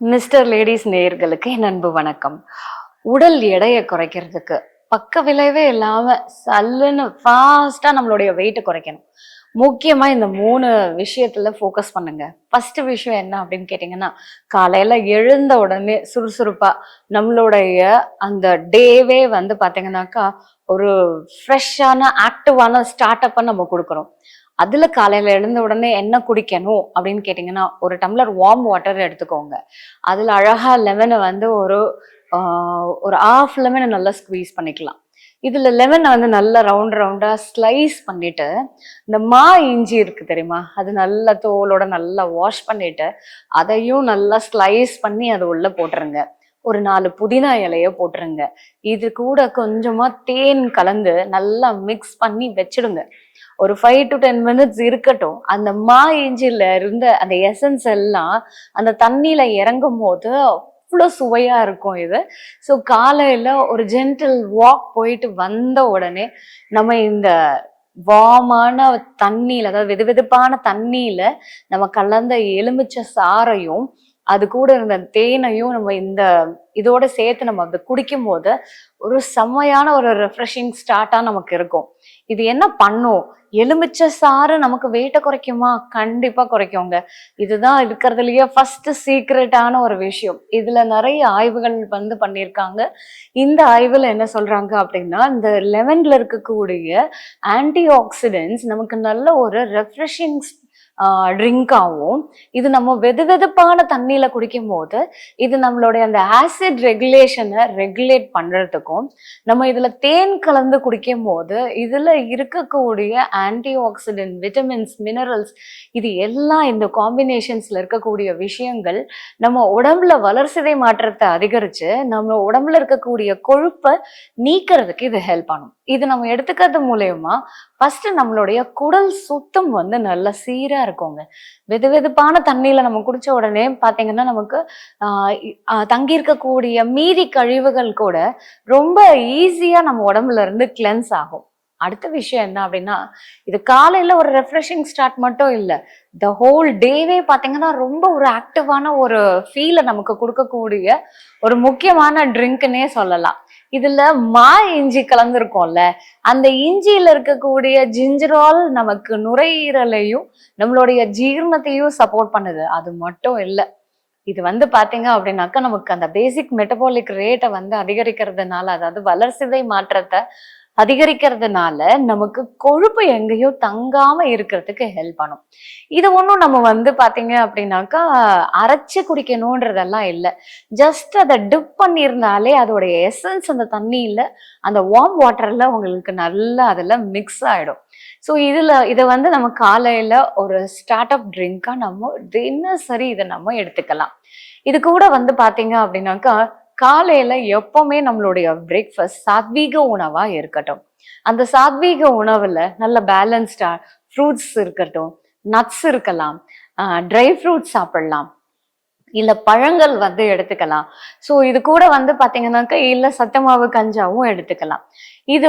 Mister ladies நேயர்களுக்கு என் அன்பு வணக்கம். உடல் எடையை குறைக்கிறதுக்கு பக்க விளைவே இல்லாம சல்லுன்னு ஃபாஸ்டா நம்மளுடைய வெயிட் குறைக்கணும். முக்கியமா இந்த 3 விஷயத்துல ஃபோக்கஸ் பண்ணுங்க. ஃபர்ஸ்ட் விஷயம் என்ன அப்படின்னு கேட்டீங்கன்னா, காலையில எழுந்த உடனே சுறுசுறுப்பா நம்மளுடைய அந்த டேவே வந்து பாத்தீங்கன்னாக்கா ஒரு ஃப்ரெஷ்ஷான ஆக்டிவான ஸ்டார்ட் அப்ப நம்ம கொடுக்குறோம். அதுல காலையில எழுந்த உடனே என்ன குடிக்கணும் அப்படின்னு கேட்டீங்கன்னா, ஒரு டம்ளர் வார்ம் வாட்டர் எடுத்துக்கோங்க. அதுல அழகா லெமனை வந்து ஒரு ஹாஃப் லெமனை நல்லா ஸ்குவீஸ் பண்ணிக்கலாம். இதுல லெமனை வந்து நல்லா ரவுண்ட் ரவுண்டா ஸ்லைஸ் பண்ணிட்டு, இந்த இஞ்சி இருக்கு தெரியுமா, அது நல்லா தோலோட நல்லா வாஷ் பண்ணிட்டு அதையும் நல்லா ஸ்லைஸ் பண்ணி அது உள்ள போட்டுருங்க. ஒரு 4 புதினா இலைய போட்டுருங்க. இது கூட கொஞ்சமா தேன் கலந்து நல்லா மிக்ஸ் பண்ணி வச்சிடுங்க. ஒரு 5 to 10 மினிட்ஸ் இருக்கட்டும். அந்த இஞ்சில இருந்த அந்த எசன்ஸ் எல்லாம் அந்த தண்ணியில இறங்கும் போது அவ்வளோ சுவையா இருக்கும் இது. ஸோ காலையில ஒரு ஜென்டில் வாக் போயிட்டு வந்த உடனே நம்ம இந்த வார்மான தண்ணியில, அதாவது வெதுவெதுப்பான தண்ணியில நம்ம கலந்த எலுமிச்சை சாறையும் அது கூட இருந்த தேனையும் நம்ம இதோட சேர்த்து நம்ம அதை குடிக்கும் போது ஒரு செம்மையான ஒரு ரெஃப்ரெஷிங் ஸ்டார்ட்டா நமக்கு இருக்கும். இது என்ன பண்ணும்? எலுமிச்சை சாறு நமக்கு வெயிட்டை குறைக்குமா? கண்டிப்பா குறைக்குங்க. இதுதான் இருக்கிறதுலயே ஃபர்ஸ்ட் சீக்ரெட்டான ஒரு விஷயம். இதுல நிறைய ஆய்வுகள் வந்து பண்ணியிருக்காங்க. இந்த ஆய்வுல என்ன சொல்றாங்க அப்படின்னா, இந்த லெமன்ல இருக்கக்கூடிய ஆன்டி ஆக்சிடென்ட்ஸ் நமக்கு நல்ல ஒரு ரெஃப்ரெஷிங் ட்ரிங்காகவும், இது நம்ம வெதுவெதுப்பான தண்ணியில குடிக்கும் போது இது நம்மளுடைய அந்த ஆசிட் ரெகுலேஷனை ரெகுலேட் பண்றதுக்கும், நம்ம இதுல தேன் கலந்து குடிக்கும் போது இதுல இருக்கக்கூடிய ஆன்டி ஆக்சிடென்ட், விட்டமின்ஸ், மினரல்ஸ், இது எல்லாம் இந்த காம்பினேஷன்ஸ்ல இருக்கக்கூடிய விஷயங்கள் நம்ம உடம்புல வளர்சிதை மாற்றத்தை அதிகரிச்சு நம்ம உடம்புல இருக்கக்கூடிய கொழுப்பை நீக்கிறதுக்கு இது ஹெல்ப் பண்ணும். இது நம்ம எடுத்துக்கிறது மூலயமா ஃபர்ஸ்ட் நம்மளுடைய குடல் சுத்தம் வந்து நல்ல சீரா இருக்குங்க. வெதுவெதுப்பான தண்ணியில நம்ம குடிச்ச உடனே பாத்தீங்கன்னா நமக்கு தங்கி இருக்கக்கூடிய மீதி கழிவுகள் கூட ரொம்ப ஈஸியா நம்ம உடம்புல இருந்து கிளென்ஸ் ஆகும். அடுத்த விஷயம் என்ன அப்படின்னா, இது காலையில ஒரு ரெஃப்ரெஷிங் ஸ்டார்ட் மட்டும் இல்லை, த ஹோல் டேவே பாத்தீங்கன்னா ரொம்ப ஒரு ஆக்டிவான ஒரு ஃபீலை நமக்கு கொடுக்கக்கூடிய ஒரு முக்கியமான ட்ரிங்க்னே சொல்லலாம். இதுல இஞ்சி கலந்துருக்கோம்ல, அந்த இஞ்சியில இருக்கக்கூடிய ஜிஞ்சரால் நமக்கு நுரையீரலையும் நம்மளுடைய ஜீரணத்தையும் சப்போர்ட் பண்ணுது. அது மட்டும் இல்லை, இது வந்து பாத்தீங்க அப்படின்னாக்கா நமக்கு அந்த பேசிக் மெட்டபாலிக் ரேட்டை வந்து அதிகரிக்கிறதுனால, அதாவது வளர்சிதை மாற்றத்தை அதிகரிக்கிறதுனால நமக்கு கொழுப்பு எங்கேயும் தங்காம இருக்கிறதுக்கு ஹெல்ப் பண்ணும். இது ஒன்றும் நம்ம வந்து பாத்தீங்க அப்படின்னாக்கா அரைச்சு குடிக்கணும்ன்றதெல்லாம் இல்லை. ஜஸ்ட் அதை டிப் பண்ணியிருந்தாலே அதோடைய எசன்ஸ் அந்த தண்ணியில, அந்த வார்ம் வாட்டர்ல உங்களுக்கு நல்லா அதில் மிக்ஸ் ஆயிடும். ஸோ இதை வந்து நம்ம காலையில ஒரு ஸ்டார்ட் அப் ட்ரிங்கா நம்ம தினசரி இதை நம்ம எடுத்துக்கலாம். இது கூட வந்து பாத்தீங்க அப்படின்னாக்கா காலையில எப்பவுமே நம்மளுடைய பிரேக்ஃபாஸ்ட் சாத்வீக உணவா இருக்கட்டும். அந்த சாத்வீக உணவுல நல்ல பேலன்ஸ்டா ஃப்ரூட்ஸ் இருக்கட்டும், நட்ஸ் இருக்கலாம், ட்ரை ஃப்ரூட்ஸ் சாப்பிடலாம், இல்ல பழங்கள் வந்து எடுத்துக்கலாம். ஸோ இது கூட வந்து பாத்தீங்கன்னாக்கா இல்ல சத்துமாவு கஞ்சாவும் எடுத்துக்கலாம். இது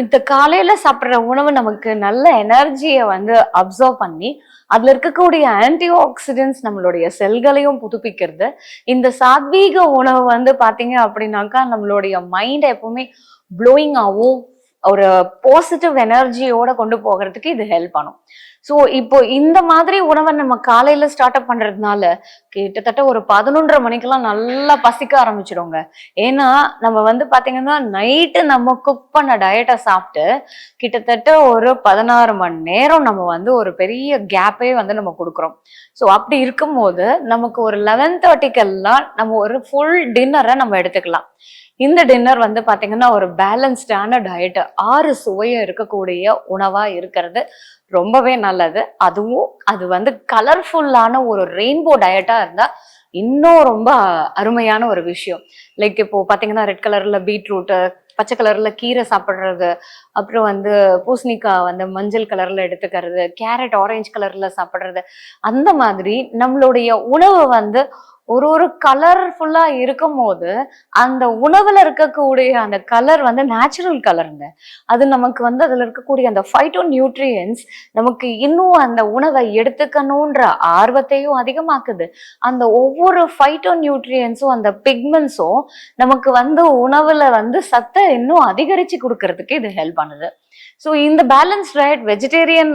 இந்த காலையில சாப்பிட்ற உணவு நமக்கு நல்ல எனர்ஜியை வந்து அப்சர்வ் பண்ணி அதுல இருக்கக்கூடிய ஆன்டி ஆக்சிடென்ட்ஸ் நம்மளுடைய செல்களையும் புதுப்பிக்கிறது. இந்த சாத்வீக உணவு வந்து பாத்தீங்க அப்படின்னாக்கா நம்மளுடைய மைண்டை எப்பவுமே ப்ளோயிங் ஆகும், ஒரு பாசிட்டிவ் எனர்ஜியோட கொண்டு போகிறதுக்கு இது ஹெல்ப் பண்ணும். ஸோ இப்போ இந்த மாதிரி உணவை நம்ம காலையில ஸ்டார்ட் அப் பண்றதுனால கிட்டத்தட்ட ஒரு 11:30 மணிக்கெல்லாம் நல்லா பசிக்க ஆரம்பிச்சிடுங்க. ஏன்னா நம்ம வந்து பாத்தீங்கன்னா நைட்டு நம்ம குக் பண்ண டயட்டை சாப்பிட்டு கிட்டத்தட்ட ஒரு 16 மணி நேரம் நம்ம வந்து ஒரு பெரிய கேப்பே வந்து நம்ம கொடுக்குறோம். ஸோ அப்படி இருக்கும்போது நமக்கு ஒரு 11:30க்கெல்லாம் நம்ம ஒரு ஃபுல் டின்னரை நம்ம எடுத்துக்கலாம். இந்த டின்னர் வந்து பாத்தீங்கன்னா ஒரு பேலன்ஸ்டான டயட், 6 சுவையும் இருக்கக்கூடிய உணவா இருக்கிறது ரொம்பவே நல்லது. அதுவும் அது வந்து கலர்ஃபுல்லான ஒரு ரெயின்போ டயட்டா இருந்தா இன்னும் ரொம்ப அருமையான ஒரு விஷயம். லைக் இப்போ பாத்தீங்கன்னா ரெட் கலர்ல பீட்ரூட், பச்சை கலர்ல கீரை சாப்பிடுறது, அப்புறம் வந்து பூசணிக்காய் வந்து மஞ்சள் கலர்ல எடுத்துக்கிறது, கேரட் ஆரஞ்சு கலர்ல சாப்பிடுறது, அந்த மாதிரி நம்மளுடைய உணவு வந்து ஒரு ஒரு கலர்ஃபுல்லா இருக்கும் போது அந்த உணவுல இருக்கக்கூடிய அந்த கலர் வந்து நேச்சுரல் கலருங்க. அது நமக்கு வந்து அதுல இருக்கக்கூடிய அந்த ஃபைட்டோ நியூட்ரியன்ஸ் நமக்கு இன்னும் அந்த உணவை எடுத்துக்கணுன்ற ஆர்வத்தையும் அதிகமாக்குது. அந்த ஒவ்வொரு ஃபைட்டோ நியூட்ரியன்ஸும் அந்த பிக்மெண்ட்ஸும் நமக்கு வந்து உணவுல வந்து சத்தை இன்னும் அதிகரிச்சு கொடுக்கறதுக்கு இது ஹெல்ப் பண்ணுது. ஸோ இந்த பேலன்ஸ் டயட் வெஜிடேரியன்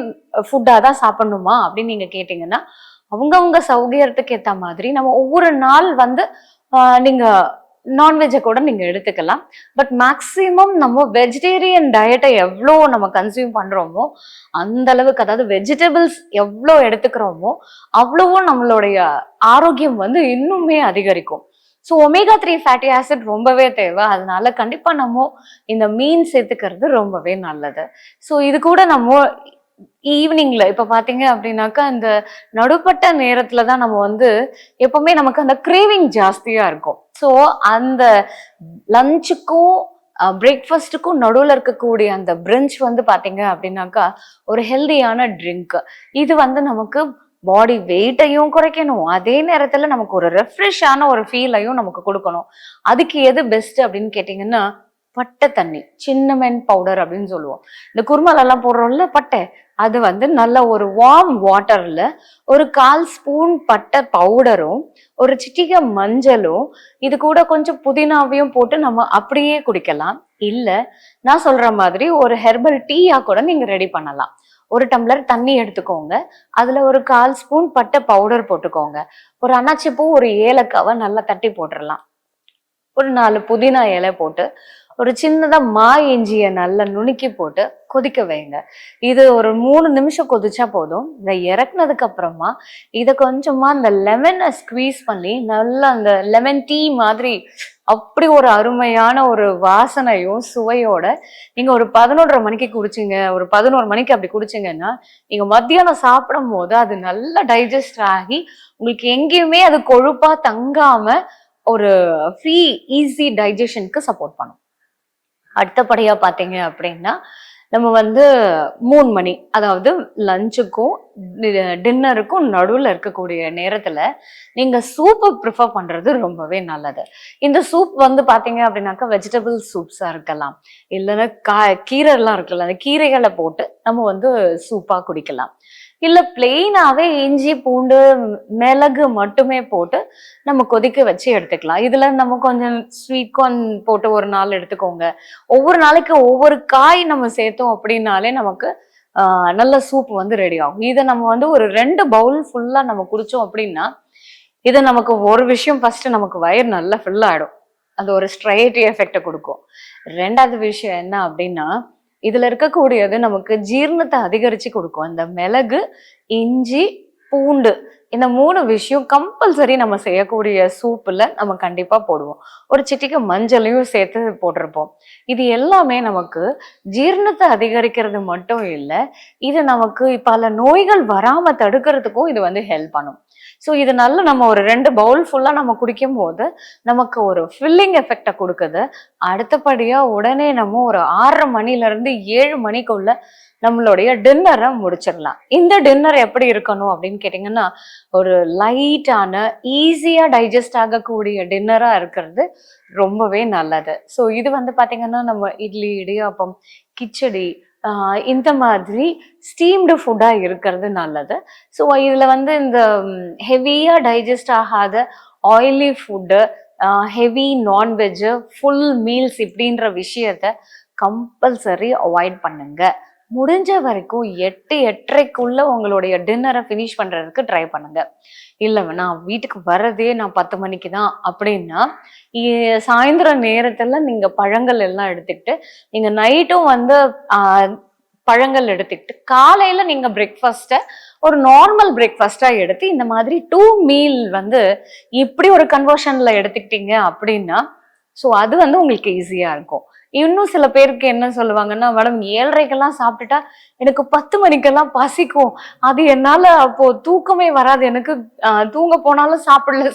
ஃபுட்டா தான் சாப்பிடணுமா அப்படின்னு நீங்க கேட்டீங்கன்னா, அவங்கவுங்க சௌகரியத்துக்கு ஏத்த மாதிரி நம்ம ஒவ்வொரு நாள் வந்து நீங்க நான்வெஜ்ஜை கூட நீங்க எடுத்துக்கலாம். பட் மேக்சிமம் நம்ம வெஜிடேரியன் டயட்டை எவ்வளோ நம்ம கன்சியூம் பண்றோமோ அந்த அளவுக்கு, அதாவது வெஜிடபிள்ஸ் எவ்வளோ எடுத்துக்கிறோமோ அவ்வளவும் நம்மளுடைய ஆரோக்கியம் வந்து இன்னுமே அதிகரிக்கும். ஸோ ஒமேகா 3 ஃபேட்டி ஆசிட் ரொம்பவே தேவை. அதனால கண்டிப்பா நம்ம இந்த மீன் சேர்த்துக்கிறது ரொம்பவே நல்லது. ஸோ இது கூட நம்ம ஈவினிங்ல இப்ப பாத்தீங்க அப்படின்னாக்கா இந்த நடுப்பட்ட நேரத்துலதான் நம்ம வந்து எப்பவுமே நமக்கு அந்த கிரேவிங் ஜாஸ்தியா இருக்கும். ஸோ அந்த லஞ்சுக்கும் பிரேக்ஃபாஸ்ட்டுக்கும் நடுவில் இருக்கக்கூடிய அந்த பிரெஞ்ச் வந்து பாத்தீங்க அப்படின்னாக்கா ஒரு ஹெல்தியான ட்ரிங்க். இது வந்து நமக்கு பாடி வெயிட்டையும் குறைக்கணும், அதே நேரத்துல நமக்கு ஒரு ரெஃப்ரெஷ்ஷான ஒரு ஃபீலையும் நமக்கு கொடுக்கணும். அதுக்கு எது பெஸ்ட் அப்படின்னு கேட்டீங்கன்னா, பட்டை தண்ணி, சின்னமென் பவுடர் அப்படின்னு சொல்லுவோம். இந்த குருமாலெல்லாம் போடுறோம்ல பட்டை, அது வந்து நல்ல ஒரு வார்ம் வாட்டர்ல ஒரு 1/4 ஸ்பூன் பட்டை பவுடரும் ஒரு சிட்டிகை மஞ்சளும் இது கூட கொஞ்சம் புதினாவையும் போட்டு நம்ம அப்படியே குடிக்கலாம். இல்ல நான் சொல்ற மாதிரி ஒரு ஹெர்பல் டீயா கூட நீங்க ரெடி பண்ணலாம். ஒரு டம்ளர் தண்ணி எடுத்துக்கோங்க, அதுல ஒரு 1/4 ஸ்பூன் பட்டை பவுடர் போட்டுக்கோங்க, ஒரு அன்னாச்சி பூ ஒரு ஏலக்காவை நல்லா தட்டி போட்டுடலாம், ஒரு 4 புதினா இலை போட்டு ஒரு சின்னதா இஞ்சியை நல்லா நுணுக்கி போட்டு கொதிக்க வைங்க. இது ஒரு 3 நிமிஷம் கொதிச்சா போதும். இதை இறக்குனதுக்கு அப்புறமா இதை கொஞ்சமா இந்த லெமனை ஸ்குவீஸ் பண்ணி நல்லா அந்த லெமன் டீ மாதிரி அப்படி ஒரு அருமையான ஒரு வாசனையும் சுவையோட நீங்க ஒரு 11:30 மணிக்கு குடிச்சிங்க, ஒரு 11 மணிக்கு அப்படி குடிச்சிங்கன்னா நீங்க மத்தியானம் சாப்பிடும் போது அது நல்லா டைஜஸ்ட் ஆகி உங்களுக்கு எங்கேயுமே அது கொழுப்பா தங்காம ஒரு ஃப்ரீ ஈஸி டைஜஷனுக்கு சப்போர்ட் பண்ணும். அடுத்தபடியா பாத்தீங்க அப்படின்னா நம்ம வந்து 3 மணி, அதாவது லஞ்சுக்கும் டின்னருக்கும் நடுவில் இருக்கக்கூடிய நேரத்துல நீங்க சூப்பை ப்ரிஃபர் பண்றது ரொம்பவே நல்லது. இந்த சூப் வந்து பாத்தீங்க அப்படின்னாக்கா வெஜிடபிள் சூப்ஸா இருக்கலாம், இல்லைன்னா கீரை எல்லாம் இருக்குல்ல, அந்த கீரைகளை போட்டு நம்ம வந்து சூப்பா குடிக்கலாம். இல்ல பிளெயினாவே இஞ்சி பூண்டு மிளகு மட்டுமே போட்டு நம்ம கொதிக்க வச்சு எடுத்துக்கலாம். இதுல நம்ம கொஞ்சம் ஸ்வீட் கார்ன் போட்டு ஒரு நாள் எடுத்துக்கோங்க. ஒவ்வொரு நாளைக்கு ஒவ்வொரு காய் நம்ம சேர்த்தோம் அப்படின்னாலே நமக்கு நல்ல சூப் வந்து ரெடி ஆகும். இதை நம்ம வந்து ஒரு 2 பவுல் ஃபுல்லா நம்ம குடிச்சோம் அப்படின்னா இது நமக்கு ஒரு விஷயம், ஃபர்ஸ்ட் நமக்கு வயிறு நல்லா ஃபில் ஆயிடும், அது ஒரு ஸ்ட்ரைட் எஃபெக்டை கொடுக்கும். 2வது விஷயம் என்ன அப்படின்னா இதுல இருக்கக்கூடியது நமக்கு ஜீரணத்தை அதிகரிச்சு கொடுக்கும். அந்த மிளகு, இஞ்சி, பூண்டு இந்த 3 விஷயம் கம்பல்சரி நம்ம செய்யக்கூடிய சூப்புல நம்ம கண்டிப்பா போடுவோம். ஒரு சிட்டிக்கு மஞ்சளையும் சேர்த்து போட்டிருப்போம். இது எல்லாமே நமக்கு ஜீரணத்தை அதிகரிக்கிறது மட்டும் இல்லை, இது நமக்கு பல நோய்கள் வராம தடுக்கிறதுக்கும் இது வந்து ஹெல்ப் பண்ணும். ஸோ இது நல்ல நம்ம ஒரு 2 பவுல் ஃபுல்லா நம்ம குடிக்கும் போது நமக்கு ஒரு ஃபில்லிங் எஃபெக்டை கொடுக்குது. அடுத்தபடியா உடனே நம்ம ஒரு 6:30 மணில இருந்து 7 மணிக்குள்ள நம்மளுடைய டின்னரை முடிச்சிடலாம். இந்த டின்னர் எப்படி இருக்கணும் அப்படின்னு கேட்டீங்கன்னா ஒரு லைட்டான ஈஸியா டைஜஸ்ட் ஆகக்கூடிய டின்னரா இருக்கிறது ரொம்பவே நல்லது. ஸோ இது வந்து பாத்தீங்கன்னா நம்ம இட்லி, இடியாப்பம், கிச்சடி இந்த மாதிரி ஸ்டீம்டு ஃபுட்டா இருக்கிறது நல்லது. ஸோ இதுல வந்து இந்த ஹெவியா டைஜஸ்ட் ஆகாத oily food, heavy non veg, full meals இப்படின்ற விஷயத்த கம்பல்சரி அவாய்ட் பண்ணுங்க. முடிஞ்ச வரைக்கும் 8-8:30க்குள்ள உங்களுடைய டின்னரை ஃபினிஷ் பண்றதுக்கு ட்ரை பண்ணுங்க. இல்லை நான் வீட்டுக்கு வர்றதே நான் 10 மணிக்கு தான் அப்படின்னா சாயந்தர நேரத்துல நீங்க பழங்கள் எல்லாம் எடுத்துக்கிட்டு நீங்க நைட்டும் வந்து பழங்கள் எடுத்துக்கிட்டு காலையில நீங்க பிரேக்ஃபாஸ்ட்டை ஒரு நார்மல் பிரேக்ஃபாஸ்டா எடுத்து இந்த மாதிரி 2 மீல் வந்து இப்படி ஒரு கன்வர்ஷன்ல எடுத்துக்கிட்டீங்க அப்படின்னா ஸோ அது வந்து உங்களுக்கு ஈஸியா இருக்கும். இன்னும் சில பேருக்கு என்ன சொல்லுவாங்கன்னா, மேடம் 7:30க்கெல்லாம் சாப்பிட்டுட்டா எனக்கு 10 மணிக்கெல்லாம் பசிக்கும், அது என்னால அப்போ தூக்கமே வராது, எனக்கு தூங்க போனாலும்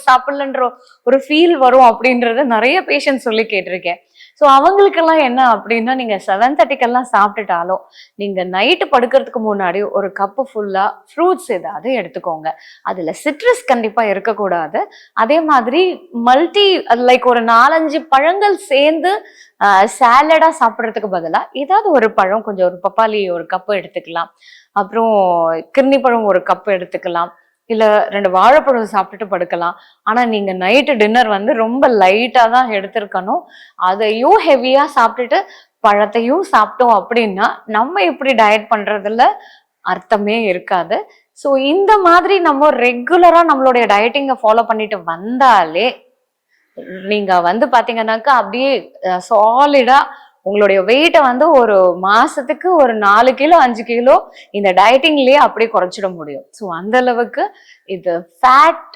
சாப்பிடலன்ற ஒரு ஃபீல் வரும் அப்படின்றத நிறைய பேஷண்ட் சொல்லி கேட்டிருக்கேன். ஸோ அவங்களுக்கெல்லாம் என்ன அப்படின்னா, நீங்க 7:30க்கெல்லாம் சாப்பிட்டுட்டாலும் நீங்க நைட்டு படுக்கிறதுக்கு முன்னாடி ஒரு கப்பு ஃபுல்லா ஃப்ரூட்ஸ் ஏதாவது எடுத்துக்கோங்க. அதுல சிட்ரஸ் கண்டிப்பா இருக்கக்கூடாது. அதே மாதிரி மல்டி லைக் ஒரு 4, 5 பழங்கள் சேர்ந்து சாலடா சாப்பிடுறதுக்கு பதிலா ஏதாவது ஒரு பழம், கொஞ்சம் ஒரு பப்பாளி ஒரு கப்பு எடுத்துக்கலாம். அப்புறம் கிர்னி பழம் ஒரு கப் எடுத்துக்கலாம். இல்ல 2 வாழைப்பழம் சாப்பிட்டுட்டு படுக்கலாம். ஆனா நீங்க நைட்டு டின்னர் வந்து ரொம்ப லைட்டா தான் எடுத்திருக்கணும். அதையும் ஹெவியா சாப்பிட்டுட்டு பழத்தையும் சாப்பிட்டோம் அப்படின்னா நம்ம இப்படி டயட் பண்றதுல அர்த்தமே இருக்காது. ஸோ இந்த மாதிரி நம்ம ரெகுலரா நம்மளுடைய டயட்டிங்கை ஃபாலோ பண்ணிட்டு வந்தாலே நீங்க வந்து பாத்தீங்கன்னாக்கா அப்படியே சாலிடா உங்களுடைய வெயிட்டை வந்து ஒரு மாசத்துக்கு ஒரு 4 கிலோ 5 கிலோ இந்த டயட்டிங்லயே அப்படியே குறைச்சிட முடியும். ஸோ அந்த அளவுக்கு இது ஃபேட்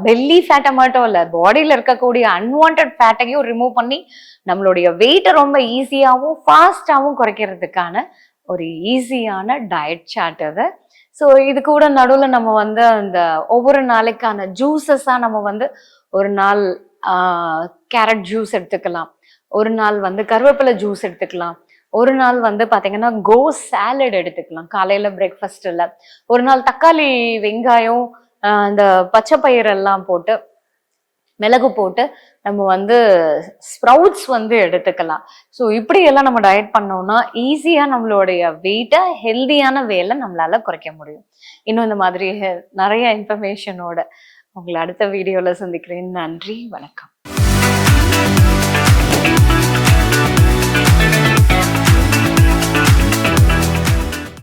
பெல்லி ஃபேட்டை மட்டும் இல்ல, பாடியில இருக்கக்கூடிய அன்வான்ட் ஃபேட்டையும் ரிமூவ் பண்ணி நம்மளுடைய வெயிட்டை ரொம்ப ஈஸியாகவும் ஃபாஸ்டாகவும் குறைக்கிறதுக்கான ஒரு ஈஸியான டயட் சார்ட் அது. ஸோ இது கூட நடுவில் நம்ம வந்து அந்த ஒவ்வொரு நாளைக்கான ஜூஸஸா நம்ம வந்து ஒரு நாள் கேரட் ஜூஸ் எடுத்துக்கலாம், ஒரு நாள் வந்து கருவேப்பிலை ஜூஸ் எடுத்துக்கலாம், ஒரு நாள் வந்து பாத்தீங்கன்னா கோ சாலட் எடுத்துக்கலாம் காலையில பிரேக்ஃபாஸ்ட்ல, ஒரு நாள் தக்காளி வெங்காயம் அந்த பச்சை பயிரெல்லாம் போட்டு மிளகு போட்டு நம்ம வந்து ஸ்ப்ரவுட்ஸ் வந்து எடுத்துக்கலாம். ஸோ இப்படி எல்லாம் நம்ம டயட் பண்ணோம்னா ஈஸியா நம்மளுடைய வெயிட்டை ஹெல்தியான வேலை நம்மளால குறைக்க முடியும். இன்னும் இந்த மாதிரி நிறைய இன்ஃபர்மேஷனோட உங்களை அடுத்த வீடியோல சந்திக்கிறேன். நன்றி, வணக்கம்.